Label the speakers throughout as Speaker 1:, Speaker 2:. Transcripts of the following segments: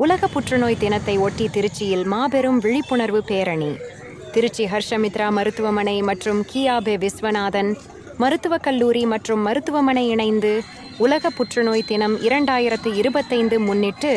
Speaker 1: உலக புற்றுநோய் தினத்தை ஒட்டி திருச்சியில் மாபெரும் விழிப்புணர்வு பேரணி. திருச்சி ஹர்ஷமித்ரா மருத்துவமனை மற்றும் கியாபே விஸ்வநாதன் மருத்துவக் கல்லூரி மற்றும் மருத்துவமனை இணைந்து உலக புற்றுநோய் தினம் 2025 முன்னிட்டு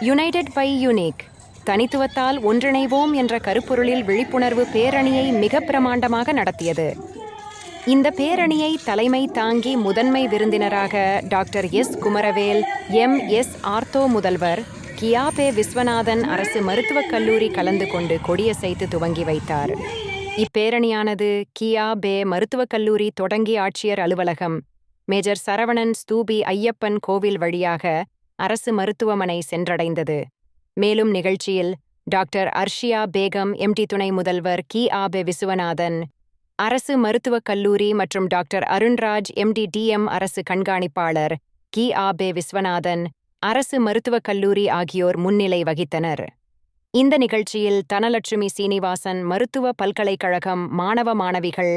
Speaker 1: யுனைடெட் பை யூனிக் தனித்துவத்தால் ஒன்றிணைவோம் என்ற கருப்பொருளில் விழிப்புணர்வு பேரணியை மிக பிரமாண்டமாக நடத்தியது. இந்த பேரணியை தலைமை தாங்கி முதன்மை விருந்தினராக doctor S Kumaravel MS ortho முதல்வர் கியாபே விஸ்வநாதன் அரசு மருத்துவக் கல்லூரி கலந்து கொண்டு கொடியசைத்து துவங்கி வைத்தார். இப்பேரணியானது கியாபே மருத்துவக் கல்லூரி தொடங்கி ஆட்சியர் அலுவலகம், மேஜர் சரவணன் ஸ்தூபி ஐயப்பன் கோவில் வழியாக அரசு மருத்துவமனை சென்றடைந்தது. மேலும் நிகழ்ச்சியில் டாக்டர் அர்ஷியா பேகம் MD துணை முதல்வர் கியாபே விஸ்வநாதன் அரசு மருத்துவக் கல்லூரி மற்றும் டாக்டர் அருண்ராஜ் MD DM அரசு கண்காணிப்பாளர் கியாபே விஸ்வநாதன் அரசு மருத்துவக் கல்லூரி ஆகியோர் முன்னிலை வகித்தனர். இந்த நிகழ்ச்சியில் தனலட்சுமி சீனிவாசன் மருத்துவ பல்கலைக்கழகம் மாணவ மாணவிகள்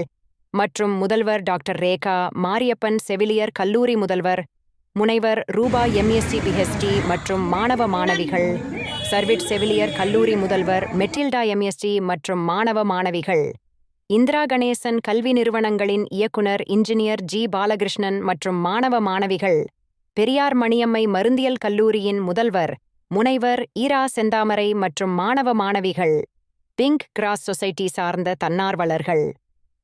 Speaker 1: மற்றும் முதல்வர் டாக்டர் ரேகா மாரியப்பன் செவிலியர் கல்லூரி முதல்வர் முனைவர் ரூபா MSc PhD மற்றும் மாணவ மாணவிகள், சர்விட் செவிலியர் கல்லூரி முதல்வர் மெட்டில்டா MSc மற்றும் மாணவ மாணவிகள், இந்திரா கணேசன் கல்வி நிறுவனங்களின் இயக்குனர் இன்ஜினியர் G பாலகிருஷ்ணன் மற்றும் மாணவ மாணவிகள், பெரியார் மணியம்மை மருந்தியல் கல்லூரியின் முதல்வர் முனைவர் ஈரா செந்தாமரை மற்றும் மாணவ மாணவிகள், பிங்க் கிராஸ் சொசைட்டி சார்ந்த தன்னார்வலர்கள்,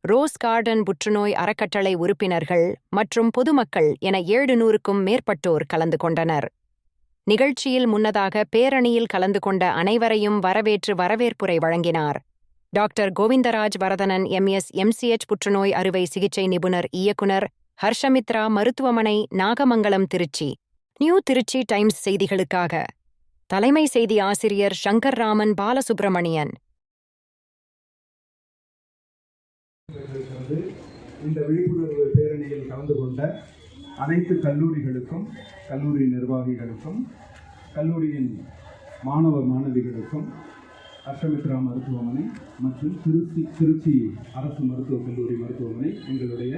Speaker 1: ரோஸ் கார்டன் புற்றுநோய் அறக்கட்டளை உறுப்பினர்கள் மற்றும் பொதுமக்கள் என 700க்கும் மேற்பட்டோர் கலந்து கொண்டனர். நிகழ்ச்சியில் முன்னதாக பேரணியில் கலந்து கொண்ட அனைவரையும் வரவேற்று வரவேற்புரை வழங்கினார். டாக்டர் கோவிந்தராஜ் வரதனன் MS MCH புற்றுநோய் அறுவை சிகிச்சை நிபுணர் இயக்குனர், ஹர்ஷமித்ரா மருத்துவமனை, நாகமங்கலம், திருச்சி. நியூ திருச்சி டைம்ஸ் செய்திகளுக்காக தலைமை செய்தி ஆசிரியர் சங்கர் ராமன் பாலசுப்ரமணியன்.
Speaker 2: இந்த விழிப்புணர்வு பேரணியில் கலந்து கொண்ட அனைத்து கல்லூரிகளுக்கும், கல்லூரி நிர்வாகிகளுக்கும், கல்லூரியின் மாணவ மாணவிகளுக்கும், ஹர்ஷமித்ரா மருத்துவமனை மற்றும் திருச்சி அரசு மருத்துவக் கல்லூரி மருத்துவமனை எங்களுடைய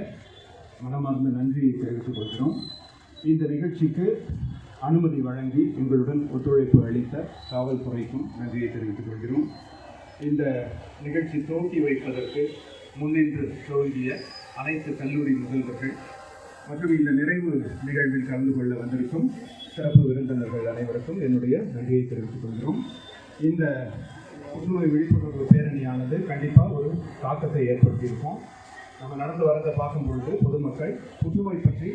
Speaker 2: மனமார்ந்த நன்றியை தெரிவித்துக் கொள்கிறோம். இந்த நிகழ்ச்சிக்கு அனுமதி வழங்கி எங்களுடன் ஒத்துழைப்பு அளித்த காவல்துறைக்கும் நன்றியை தெரிவித்துக் கொள்கிறோம். இந்த நிகழ்ச்சி துவக்கி வைப்பதற்கு முன்னின்று துவங்கிய அனைத்து கல்லூரி முதல்வர்கள் மற்றும் இந்த நிறைவு நிகழ்வில் கலந்து கொள்ள வந்திருக்கும் சிறப்பு விருந்தினர்கள் அனைவருக்கும் என்னுடைய நன்றியை தெரிவித்துக் கொள்கிறோம். இந்த புற்றுநோய் விழிப்புணர்வு பேரணியானது கண்டிப்பாக ஒரு தாக்கத்தை ஏற்படுத்தியிருக்கும். நம்ம நடந்து வரதை பார்க்கும் பொழுது பொதுமக்கள் புற்றுநோய் பற்றி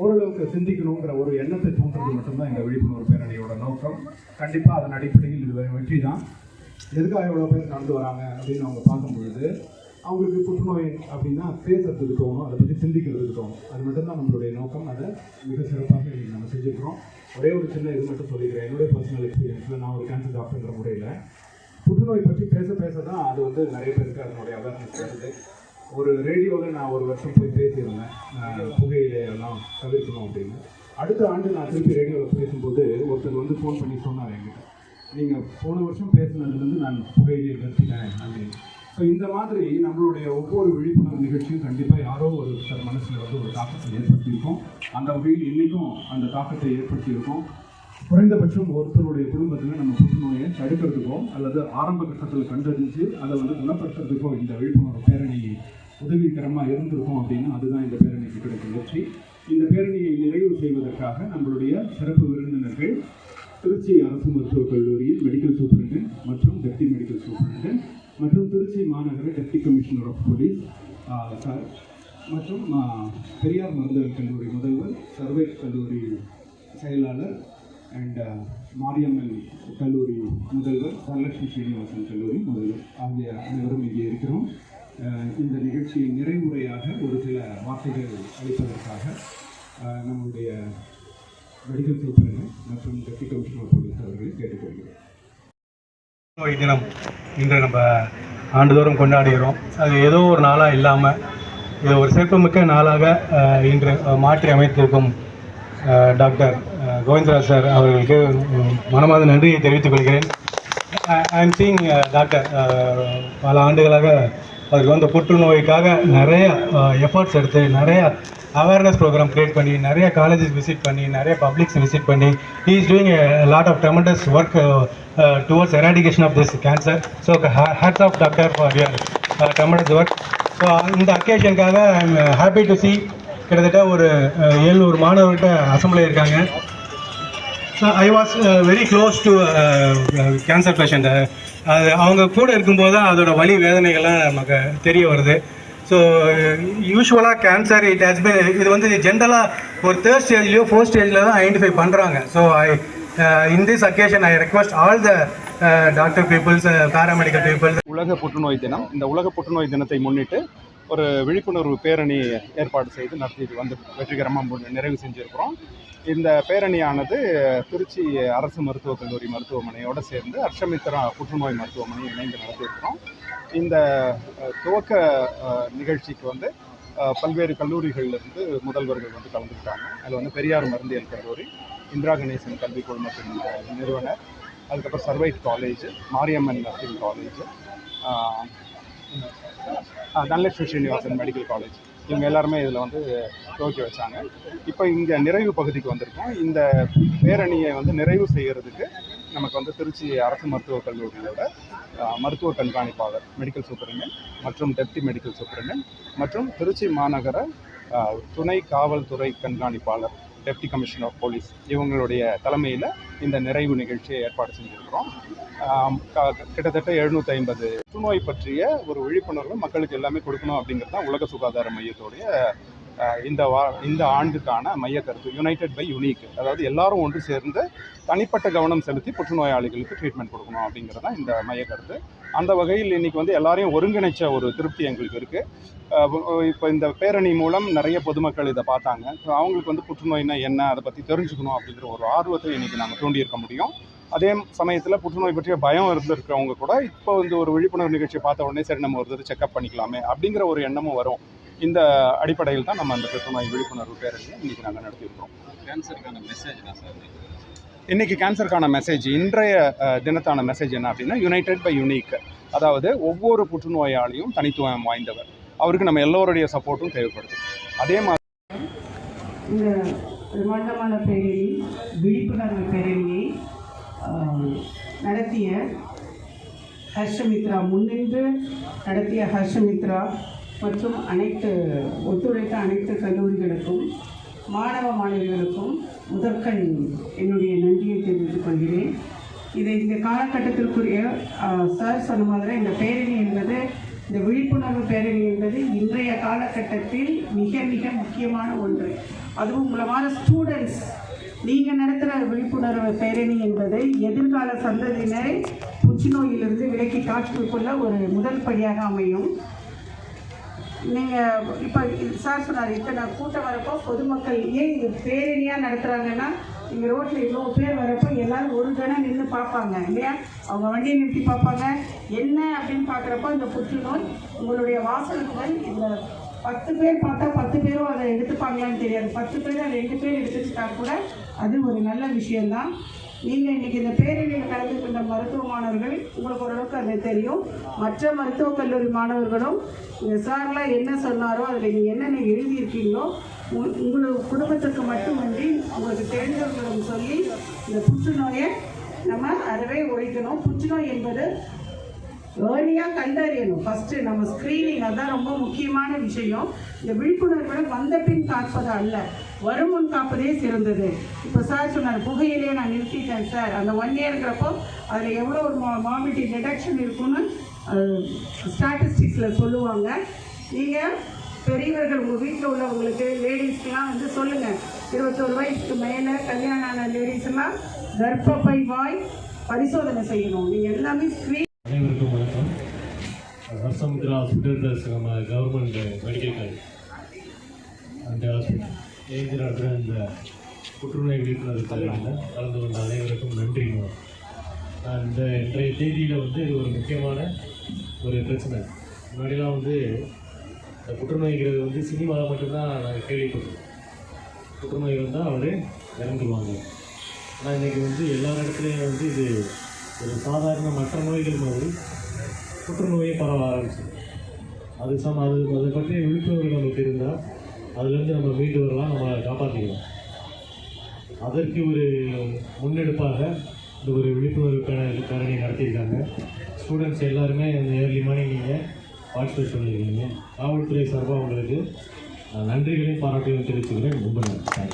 Speaker 2: ஓரளவுக்கு சிந்திக்கணுங்கிற ஒரு எண்ணத்தை தூண்டுறது மட்டும்தான் இந்த விழிப்புணர்வு பேரணியோட நோக்கம். கண்டிப்பாக அதன் அடிப்படையில் இது வெற்றி தான். எதுக்காக எவ்வளோ பேர் நடந்து வராங்க அப்படின்னு அவங்க பார்க்கும் பொழுது அவங்களுக்கு புற்றுநோய் அப்படின்னா பேசுறதுக்கு தோணும், அதை பற்றி சிந்திக்கிறதுக்கு தோணும். அது மட்டும்தான் நம்மளுடைய நோக்கம். அதை மிக சிறப்பாக இன்றைக்கி நம்ம செஞ்சுக்கிறோம். ஒரே ஒரு சின்ன இது மட்டும் சொல்லிக்கிறேன். என்னுடைய பர்சனல் எக்ஸ்பீரியன்ஸில் நான் ஒரு கேன்சர் டாக்டர்ன்ற முறையில் புற்றுநோய் பற்றி பேச தான் அது வந்து நிறைய பேருக்கு அதனுடைய அவேர்னஸ் வருது. ஒரு ரேடியோவில் நான் ஒரு வருஷம் போய் பேசியிருந்தேன், புகையிலையெல்லாம் தவிர்க்கணும் அப்படின்னு. அடுத்த ஆண்டு நான் திருப்பி ரேடியோவில் பேசும்போது ஒருத்தர் வந்து ஃபோன் பண்ணி சொன்னார் என்கிட்ட, நீங்கள் போன வருஷம் பேசுனதுலேருந்து நான் புகையிலையை நிறுத்தினேன் அப்படின்னு. ஸோ இந்த மாதிரி நம்மளுடைய ஒவ்வொரு விழிப்புணர்வு நிகழ்ச்சியும் கண்டிப்பாக யாரோ ஒருத்தர் மனசில் வந்து ஒரு தாக்கத்தை ஏற்படுத்தியிருக்கோம். அந்த வகையில் இன்றைக்கும் அந்த தாக்கத்தை ஏற்படுத்தியிருக்கோம். குறைந்தபட்சம் ஒருத்தருடைய குடும்பத்தில் நம்ம புற்றுநோயை தடுக்கிறதுக்கோ அல்லது ஆரம்ப கட்டத்தில் கண்டறிஞ்சு அதை வந்து குணப்படுத்துறதுக்கோ இந்த விழிப்புணர்வு பேரணி உதவிகரமாக இருந்திருக்கும் அப்படின்னா அதுதான் இந்த பேரணிக்கு கிடைக்கும் வெற்றி. இந்த பேரணியை நிறைவு செய்வதற்காக நம்மளுடைய சிறப்பு விருந்தினர்கள் திருச்சி அரசு மருத்துவக் கல்லூரியில் மெடிக்கல் சூப்பரிண்டென்ட் மற்றும் டெப்டி மெடிக்கல் சூப்பரிண்டென்ட் மற்றும் திருச்சி மாநகர deputy commissioner of police sir மற்றும் பெரியார் மருந்தியல் கல்லூரி முதல்வர், சர்வேட் கல்லூரி செயலாளர் அண்ட் மாரியம்மன் கல்லூரி முதல்வர், தனலட்சுமி சீனிவாசன் கல்லூரி முதல்வர் ஆகிய அனைவரும் இங்கே இருக்கிறோம். இந்த நிகழ்ச்சியின் நிறைவுரையாக ஒரு சில வார்த்தைகள் அளிப்பதற்காக நம்முடைய மெடிக்கல் சூப்பரிண்டென்ட் மற்றும் டெப்டி கமிஷனர் போலீஸ் அவர்களை கேட்டுக்கொள்கிறோம்.
Speaker 3: புற்றுநோய் தினம் இன்று நம்ம ஆண்டுதோறும் கொண்டாடுகிறோம். அது ஏதோ ஒரு நாளாக இல்லாமல் இது ஒரு சிறப்புமிக்க நாளாக இன்று மாற்றி அமைத்திருக்கும் டாக்டர் கோவிந்தராஜ் சார் அவர்களுக்கு மனமார்ந்த நன்றியை தெரிவித்துக் கொள்கிறேன். ஐ எம் சீயிங் டாக்டர் பல ஆண்டுகளாக அவருக்கு வந்து புற்றுநோய்க்காக நிறைய எஃபர்ட்ஸ் எடுத்து நிறைய அவேர்னஸ் ப்ரோக்ராம் க்ரியேட் பண்ணி நிறைய காலேஜஸ் விசிட் பண்ணி நிறைய பப்ளிக்ஸ் விசிட் பண்ணி he is doing a lot of tremendous work towards eradication of this cancer. So hats off doctor for your tremendous work. So இந்த அக்கேஷனுக்காக I am happy to see கிட்டத்தட்ட ஒரு 700 மாணவர்கிட்ட assembly இருக்காங்க. So I was very close to cancer patient. அது அவங்க கூட இருக்கும்போது தான் அதோட வலி வேதனைகள்லாம் நமக்கு தெரிய வருது. ஸோ யூஸ்வலாக கேன்சர் இது வந்து ஜென்ரலாக ஒரு 3rd ஸ்டேஜ்லேயோ 4th ஸ்டேஜில் தான் ஐடென்டிஃபை பண்ணுறாங்க. So in this occasion I request all the doctor peoples, paramedical peoples.
Speaker 2: உலக புற்றுநோய் தினம். இந்த உலக புற்றுநோய் தினத்தை முன்னிட்டு ஒரு விழிப்புணர்வு பேரணி ஏற்பாடு செய்து நடத்தி வெற்றிகரமாக நிறைவு செஞ்சுருக்கிறோம். இந்த பேரணியானது திருச்சி அரசு மருத்துவக் கல்லூரி மருத்துவமனையோடு சேர்ந்து அர்ஷமித்ரா புற்றுநோய் மருத்துவமனை இணைந்து நடத்தியிருக்கிறோம். இந்த துவக்க நிகழ்ச்சிக்கு வந்து பல்வேறு கல்லூரிகளிலிருந்து முதல்வர்கள் வந்து கலந்துக்கிட்டாங்க. அதில் வந்து பெரியார் மருந்தியல் கல்லூரி, இந்திரா கணேசன் கல்விக் குழுமத்தின் நிறுவனர், அதுக்கப்புறம் survived college, Mariamman nursing college, Dhanalakshmi Srinivasan medical college, இவங்க எல்லாருமே இதில் வந்து துவக்கி வச்சாங்க. இப்போ இங்கே நிறைவு பகுதிக்கு வந்திருக்கோம். இந்த பேரணியை வந்து நிறைவு செய்கிறதுக்கு நமக்கு வந்து திருச்சி அரசு மருத்துவக் கல்லூரியோட மருத்துவ கண்காணிப்பாளர், மெடிக்கல் சூப்பரிண்டென்ட் மற்றும் டெப்டி மெடிக்கல் சூப்பரிண்டென்ட் மற்றும் திருச்சி மாநகர துணை காவல்துறை கண்காணிப்பாளர், டெப்டி கமிஷனர் ஆஃப் போலீஸ், இவங்களுடைய தலைமையில் இந்த நிறைவு நிகழ்ச்சியை ஏற்பாடு செஞ்சுருக்கிறோம். கிட்டத்தட்ட 750 புற்றுநோய் பற்றிய ஒரு விழிப்புணர்வு மக்களுக்கு எல்லாமே கொடுக்கணும் அப்படிங்கிறது தான் உலக சுகாதார மையத்துடைய இந்த ஆண்டுக்கான மைய கருத்து. யுனைடெட் பை யுனிக், அதாவது எல்லாரும் ஒன்று சேர்ந்து தனிப்பட்ட கவனம் செலுத்தி புற்றுநோயாளிகளுக்கு ட்ரீட்மெண்ட் கொடுக்கணும் அப்படிங்கிறது தான் இந்த மைய கருத்து. அந்த வகையில் இன்றைக்கி வந்து எல்லாரையும் ஒருங்கிணைச்ச ஒரு திருப்தி எங்களுக்கு இருக்குது. இப்போ இந்த பேரணி மூலம் நிறைய பொதுமக்கள் இதை பார்த்தாங்க. ஸோ அவங்களுக்கு வந்து புற்றுநோய்னா என்ன, அதை பற்றி தெரிஞ்சுக்கணும் அப்படிங்கிற ஒரு ஆர்வத்தை இன்றைக்கி நாங்கள் தூண்டியிருக்க முடியும். அதே சமயத்தில் புற்றுநோய் பற்றிய பயம் இருந்திருக்கிறவங்க கூட இப்போ வந்து ஒரு விழிப்புணர்வு நிகழ்ச்சியை பார்த்த உடனே சரி நம்ம ஒரு செக்அப் பண்ணிக்கலாமே அப்படிங்கிற ஒரு எண்ணமும் வரும். இந்த அடிப்படையில் தான் நம்ம அந்த புற்றுநோய் விழிப்புணர்வு பேரணியை இன்றைக்கி நாங்கள் நடத்தியிருக்கிறோம்.
Speaker 4: கேன்சருக்கான மெசேஜ் தான் சார்
Speaker 2: இன்றைக்கி கேன்சருக்கான மெசேஜ், இன்றைய தினத்தான மெசேஜ் என்ன அப்படின்னா, யுனைடெட் பை யுனிக். அதாவது ஒவ்வொரு புற்றுநோயாளியும் தனித்துவம் வாய்ந்தவர், அவருக்கு நம்ம எல்லோருடைய சப்போர்ட்டும் தேவைப்படுது. அதே மாதிரி
Speaker 5: இந்த பிரம்மாண்டமான பேரணி, விழிப்புணர்வு பேரணியை நடத்திய ஹர்ஷமித்ரா, முன்னின்று நடத்திய ஹர்ஷமித்ரா மற்றும் ஒத்துழைத்த அனைத்து கல்லூரிகளுக்கும் மாணவ மாணவிகளுக்கும் முதற்கண் என்னுடைய நன்றியை தெரிவித்துக் கொள்கிறேன். இந்த காலகட்டத்திற்குரிய சார் சொன்ன மாதிரி இந்த பேரணி என்பது, இந்த விழிப்புணர்வு பேரணி என்பது இன்றைய காலகட்டத்தில் மிக மிக முக்கியமான ஒன்று. அதுவும் மூலமான ஸ்டூடெண்ட்ஸ் நீங்கள் நடத்துகிற விழிப்புணர்வு பேரணி என்பது எதிர்கால சந்ததியினரை புற்றுநோயிலிருந்து விலக்கி காட்டுக்குள்ள ஒரு முதல் படியாக அமையும். நீங்கள் இப்போ சார் சொன்னார், இத்தனை கூட்டம் வரப்போ பொதுமக்கள் ஏன் இது பேரணியாக நடத்துகிறாங்கன்னா, இங்கே ரோட்டில் இவ்வளோ பேர் வரப்போ எல்லோரும் ஒரு கணம் நின்று பார்ப்பாங்க இல்லையா, அவங்க வண்டியை நிறுத்தி பார்ப்பாங்க. என்ன அப்படின்னு பார்க்குறப்போ இந்த புற்றுநோய் உங்களுடைய வாசலுக்கு போய் இந்த 10 பேர் பார்த்தா 10 பேரும் அதை எடுத்துப்பாங்களான்னு தெரியாது. 10 பேர் அதை 2 பேர் எடுத்துக்கிட்டா கூட அது ஒரு நல்ல விஷயந்தான். நீங்கள் இன்றைக்கி இந்த பேரணியில் கலந்து கொண்ட மருத்துவ மாணவர்கள், உங்களுக்கு ஓரளவுக்கு அது தெரியும். மற்ற மருத்துவக் கல்லூரி மாணவர்களும் இந்த சார்லாம் என்ன சொன்னாரோ அதில் நீங்கள் என்னென்ன எழுதியிருக்கீங்களோ உங்களுக்கு குடும்பத்துக்கு மட்டுமன்றி உங்களுக்கு தெரிஞ்சவர்களிடம் சொல்லி இந்த புற்றுநோயை நம்ம அறவே ஒழிக்கணும். புற்றுநோய் என்பது ஏர்லியாக கண்டறியணும். ஃபஸ்ட்டு நம்ம ஸ்க்ரீனிங், அதுதான் ரொம்ப முக்கியமான விஷயம். இந்த விழிப்புணர்வுகளை வந்த பின் காப்பது அல்ல, வரும் முன் காப்பதே சிறந்தது. இப்போ சார் சொன்னார், புகையிலே நான் நிறுத்திட்டேன் சார், அந்த 1 இயர்ங்கிறப்போ அதில் எவ்வளோ ஒரு மார்பிலிட்டி ரிடக்ஷன் இருக்குன்னு ஸ்டாட்டிஸ்டிக்ஸில் சொல்லுவாங்க. நீங்கள் பெரியவர்கள் உங்கள் வீட்டில் உள்ளவங்களுக்கு, லேடிஸ்க்கெலாம் வந்து சொல்லுங்கள், 21 வயசுக்கு மேலே கல்யாணம் ஆன லேடிஸ்லாம் கர்ப்பப்பை வாய் பரிசோதனை செய்யணும். நீங்கள் எல்லாமே ஸ்க்ரீன்.
Speaker 6: அனைவருக்கும் வணக்கம். ஹர்ஷமித்ரா ஹாஸ்பிட்டல் நம்ம கவர்மெண்ட் மெடிக்கல் காலேஜ் அந்த ஹாஸ்பிட்டல் நடத்துகிற இந்த புற்றுநோய் விழிப்புணர்வு பேரணியில் கலந்து கொண்ட அனைவருக்கும் நன்றி. இந்த இன்றைய தேதியில் வந்து இது ஒரு முக்கியமான ஒரு பிரச்சனை. முன்னாடிலாம் வந்து இந்த புற்றுநோய்ங்கிறது வந்து சினிமாவில் மட்டும்தான் நாங்கள் கேள்விப்பட்டோம். புற்றுநோய் வந்தால் அவர் இறந்துருவாங்க. ஆனால் இன்றைக்கி வந்து எல்லா இடத்துலையும் வந்து இது ஒரு சாதாரண மற்ற நோய்கள் மாதிரி புற்றுநோயை பரவ ஆரம்பிச்சு. அதை பற்றிய விழிப்புணர்வு நமக்கு இருந்தால் அதுலேருந்து நம்ம மீண்டு வரலாம், நம்ம காப்பாற்றிக்கலாம். அதற்கு ஒரு முன்னெடுப்பாக இந்த ஒரு விழிப்புணர்வு காரணி நடத்தியிருக்காங்க. ஸ்டூடெண்ட்ஸ் எல்லாருமே இந்த ஏர்லி மார்னிங் நீங்கள் பார்ட்டிசிபேட் பண்ணியிருக்கீங்க. காவல்துறை சார்பாக உங்களுக்கு நன்றிகளையும் பாராட்டுகளையும் தெரிவிச்சுக்கிறேன். ரொம்ப நன்றி.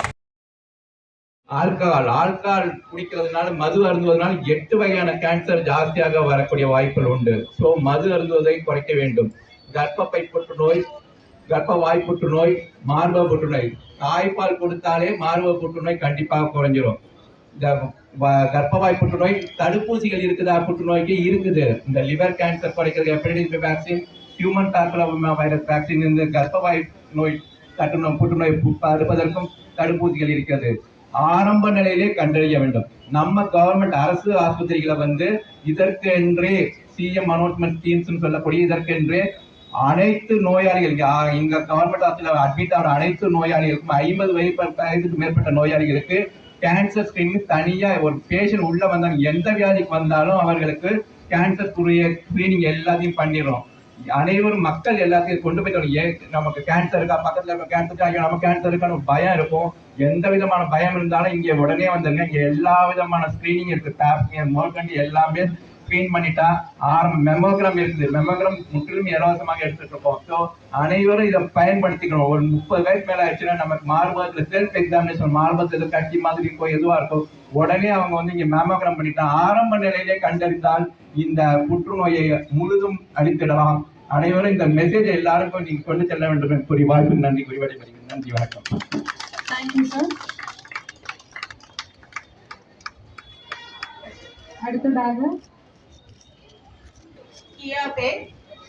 Speaker 7: ஆல்கஹால் குடிக்கிறதுனால, மது அருந்துவதனால 8 வகையான கேன்சர் ஜாஸ்தியாக வரக்கூடிய வாய்ப்புகள் உண்டு. ஸோ மது அருந்துவதை குறைக்க வேண்டும். கர்ப்பப்பை புற்றுநோய், கர்ப்பவாய் புற்றுநோய், மார்பக புற்றுநோய், தாய்ப்பால் கொடுத்தாலே மார்பக புற்றுநோய் கண்டிப்பாக குறைஞ்சிரும். இந்த கர்ப்பவாய் புற்றுநோய் தடுப்பூசிகள் இருக்குதா? புற்றுநோய்க்கு இருக்குது. இந்த லிவர் கேன்சர் குறைக்கிறது hepatitis vaccine, human papilloma virus vaccine, இந்த கர்ப்பவாய் நோய் புற்றுநோய் தடுப்பதற்கும் தடுப்பூசிகள் இருக்கிறது. ஆரம்ப நிலையிலே கண்டறிய வேண்டும். நம்ம கவர்மெண்ட் அரசு ஆஸ்பத்திரிகளை இதற்கென்றே சிஎம் அனௌன்ஸ்மெண்ட் ஸ்கீம்ஸ் சொல்லக்கூடிய இதற்கென்றே அனைத்து நோயாளிகள் இங்க கவர்மெண்ட் ஹாஸ்பிட்டல் அட்மிட் ஆகிற அனைத்து நோயாளிகளுக்கும் 50 வயதுக்கு மேற்பட்ட நோயாளிகளுக்கு கேன்சர் ஸ்கிரீனிங் தனியா ஒரு பேஷண்ட் உள்ள வந்தாலும் எந்த வியாதிக்கு வந்தாலும் அவர்களுக்கு கேன்சர் ஸ்கிரீனிங் எல்லாத்தையும் பண்ணிடுறோம். அனைவரும் மக்கள் எல்லாத்தையும் கொண்டு போயிட்டு நமக்கு கேன்சர் இருக்கா, பக்கத்துல இருக்க கேன்சர் நம்ம கேன்சர் இருக்கான்னு பயம் இருக்கும். எந்த விதமான பயம் இருந்தாலும் இங்க உடனே வந்துருங்க. இங்க எல்லா விதமான ஸ்கிரீனிங் இருக்கு. மோர்கண்டி எல்லாமே ஸ்கிரீன் பண்ணிட்டா மெமோகிராம் இருக்குது. மெமோகிராம் முற்றிலும் இலவசமாக எடுத்துட்டு இருக்கோம். ஸோ அனைவரும் இதை பயன்படுத்திக்கணும். ஒரு 30 வயசு மேல ஆயிடுச்சுன்னா நமக்கு மார்பகத்துல செல்ஃப் எக்ஸாமினேஷன், மார்பகத்துல கட்டி மாதிரி இருக்கும், எதுவா இருக்கும், உடனே அவங்க இங்க மேமோகிராம் பண்ணிட்டா ஆரம்ப நிலையிலே கண்டறிந்தால் இந்த புற்றுநோயை முழுதும் அழித்திடலாம். அனைவரும் இந்த மெசேஜ் எல்லாருக்கும் நீங்க கொண்டு செல்ல வேண்டும். கூறி வாய்ப்பு நன்றி கூறி விடைபெறுகிறேன். நன்றி, வணக்கம்.
Speaker 5: Thank you sir. அடுத்ததாக
Speaker 8: கியாபே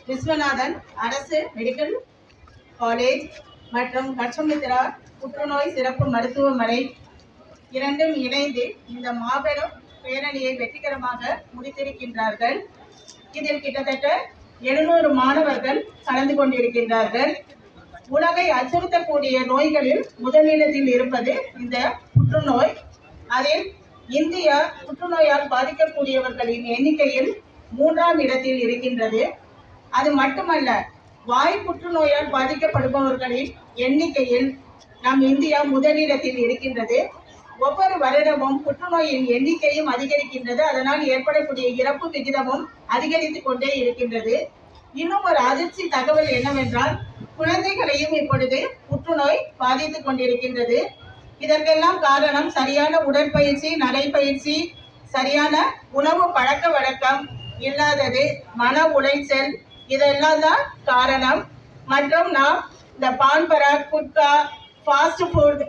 Speaker 8: விஸ்வநாதன் அரசு மெடிக்கல் காலேஜ் மற்றும் ஹர்ஷமித்ரா புற்றுநோய் சிறப்பு மருத்துவமனை இரண்டும் இணைந்து இந்த மாபெரும் பேரணியை வெற்றிகரமாக முடித்திருக்கின்றார்கள். இதில் கிட்டத்தட்ட 700 மாணவர்கள் கலந்து கொண்டிருக்கின்றார்கள். உலகை அச்சுறுத்தக்கூடிய நோய்களில் முதலிடத்தில் இருப்பது இந்த புற்றுநோய். அதில் இந்தியா புற்றுநோயால் பாதிக்கக்கூடியவர்களின் எண்ணிக்கையில் 3ஆம் இடத்தில் இருக்கின்றது. அது மட்டுமல்ல, வாய் புற்றுநோயால் பாதிக்கப்படுபவர்களின் எண்ணிக்கையில் நம் இந்தியா முதலிடத்தில் இருக்கின்றது. ஒவ்வொரு வருடமும் புற்றுநோயின் எண்ணிக்கையும் அதிகரிக்கின்றது. அதனால் ஏற்படக்கூடிய இறப்பு விகிதமும் அதிகரித்து கொண்டே இருக்கின்றது. இன்னும் ஒரு அதிர்ச்சி தகவல் என்னவென்றால், குழந்தைகளையும் இப்பொழுது புற்றுநோய் பாதித்து கொண்டிருக்கின்றது. இதற்கெல்லாம் காரணம் சரியான உடற்பயிற்சி, நடைப்பயிற்சி, சரியான உணவு பழக்க வழக்கம் இல்லாதது, மன உளைச்சல், இதெல்லாம் தான் காரணம். மற்றும் நாம் இந்த Pan Parag, gutka, fast food,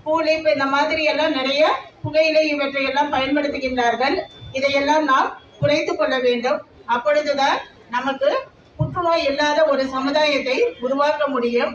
Speaker 8: Cool Lip இந்த மாதிரி எல்லாம் நிறைய புகையிலை இவற்றையெல்லாம் பயன்படுத்துகின்றார்கள். இதையெல்லாம் நாம் குறைத்து கொள்ள வேண்டும். அப்பொழுதுதான் நமக்கு புற்றுநோய் இல்லாத ஒரு சமுதாயத்தை உருவாக்க முடியும்.